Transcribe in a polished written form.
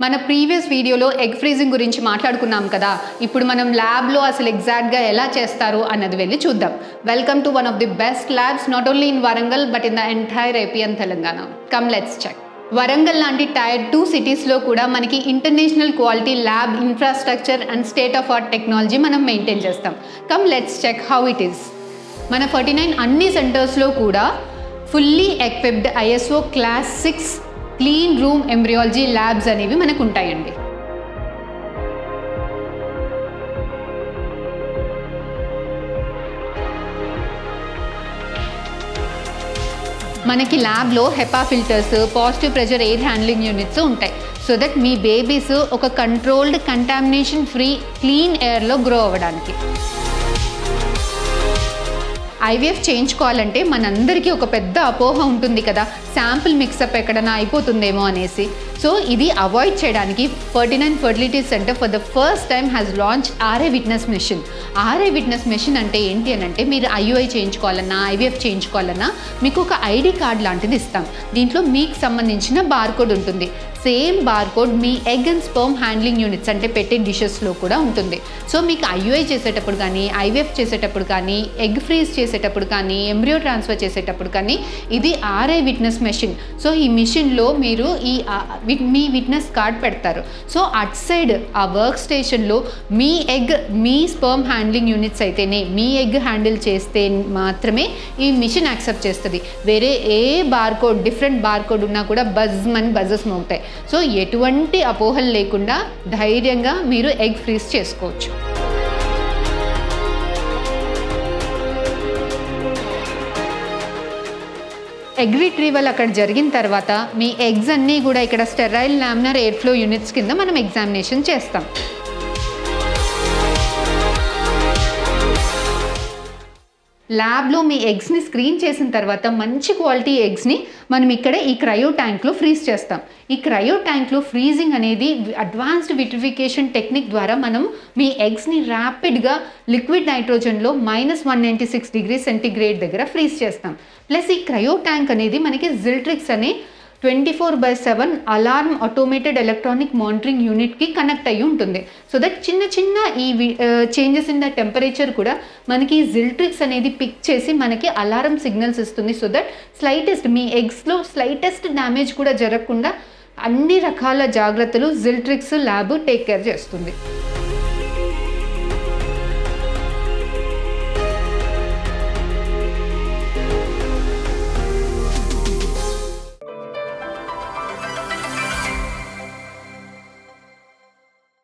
మన ప్రీవియస్ వీడియోలో egg freezing గురించి మాట్లాడుకున్నాం కదా. ఇప్పుడు మనం ల్యాబ్లో అసలు ఎగ్జాక్ట్గా ఎలా చేస్తారు అన్నది వెళ్ళి చూద్దాం. Welcome to one of the best labs not only in Warangal but in the entire AP and Telangana. Come let's check. Warangal లాంటి టైర్ 2 సిటీస్లో కూడా మనకి international quality lab infrastructure and state of art technology మనం మెయింటైన్ చేస్తాం. Come let's check how it is. మన 49 అన్ని సెంటర్స్లో కూడా fully equipped ISO class 6 clean room embryology labs అనేవి మనకు ఉంటాయండి. మనకి ల్యాబ్లో HEPA filters, positive pressure air handling units ఉంటాయి. సో దట్ మీ బేబీస్ ఒక కంట్రోల్డ్ కంటామినేషన్ ఫ్రీ క్లీన్ ఎయిర్లో గ్రో అవ్వడానికి. IVF చేయించుకోవాలంటే మనందరికీ ఒక పెద్ద అపోహ ఉంటుంది కదా, శాంపుల్ మిక్సప్ ఎక్కడైనా అయిపోతుందేమో అనేసి. సో ఇది అవాయిడ్ చేయడానికి 49 fertility centre for the first time has launch RA witness machine. RA witness machine అంటే ఏంటి అని అంటే, మీరు IUI చేయించుకోవాలన్నా IVF చేయించుకోవాలన్నా మీకు ఒక ID కార్డ్ లాంటిది ఇస్తాం. దీంట్లో మీకు సంబంధించిన బార్కోడ్ ఉంటుంది. Same barcode me egg and sperm handling units అంటే పెట్టే డిషెస్లో కూడా ఉంటుంది. సో మీకు IUI చేసేటప్పుడు కానీ, IVF చేసేటప్పుడు కానీ, ఎగ్ ఫ్రీజ్ చేసేటప్పుడు కానీ, ఎంబ్రియో ట్రాన్స్ఫర్ చేసేటప్పుడు కానీ ఇది RA విట్నెస్ మెషిన్. సో ఈ మిషన్లో మీరు మీ విట్నెస్ కార్డ్ పెడతారు. సో అట్ సైడ్ ఆ వర్క్ స్టేషన్లో మీ ఎగ్, మీ స్పర్మ్ హ్యాండ్లింగ్ యూనిట్స్ అయితేనే, మీ ఎగ్ హ్యాండిల్ చేస్తే మాత్రమే ఈ మిషన్ యాక్సెప్ట్ చేస్తుంది. వేరే ఏ బార్కోడ్, డిఫరెంట్ బార్కోడ్ ఉన్నా కూడా బజెస్ మోగుతాయి. సో ఎటువంటి అపోహలు లేకుండా ధైర్యంగా మీరు ఎగ్ ఫ్రీజ్ చేసుకోవచ్చు. ఎగ్ రిట్రీవల్ అక్కడ జరిగిన తర్వాత మీ ఎగ్స్ అన్నీ కూడా ఇక్కడ sterile laminar air flow units కింద మనం ఎగ్జామినేషన్ చేస్తాం. ల్యాబ్లో మీ ఎగ్స్ని స్క్రీన్ చేసిన తర్వాత మంచి క్వాలిటీ ఎగ్స్ని మనం ఇక్కడ ఈ క్రయో ట్యాంక్లో ఫ్రీజ్ చేస్తాం. ఈ క్రయో ట్యాంక్లో ఫ్రీజింగ్ అనేది అడ్వాన్స్డ్ విట్రిఫికేషన్ టెక్నిక్ ద్వారా మనం మీ ఎగ్స్ని ర్యాపిడ్గా లిక్విడ్ నైట్రోజన్లో -196 డిగ్రీ సెంటీగ్రేడ్ దగ్గర ఫ్రీజ్ చేస్తాం. ప్లస్ ఈ క్రయో ట్యాంక్ అనేది మనకి జిల్ట్రిక్స్ అనే 24/7 అలార్మ్ ఆటోమేటెడ్ ఎలక్ట్రానిక్ మానిటరింగ్ యూనిట్కి కనెక్ట్ అయ్యి ఉంటుంది. సో దట్ చిన్న ఈ చేంజెస్ ఇన్ ద టెంపరేచర్ కూడా మనకి జిల్ట్రిక్స్ అనేది పిక్ చేసి మనకి అలారం సిగ్నల్స్ ఇస్తుంది. సో దట్ మీ ఎగ్స్లో స్లైటెస్ట్ డ్యామేజ్ కూడా జరగకుండా అన్ని రకాల జాగ్రత్తలు జిల్ట్రిక్స్ ల్యాబ్ టేక్ కేర్ చేస్తుంది.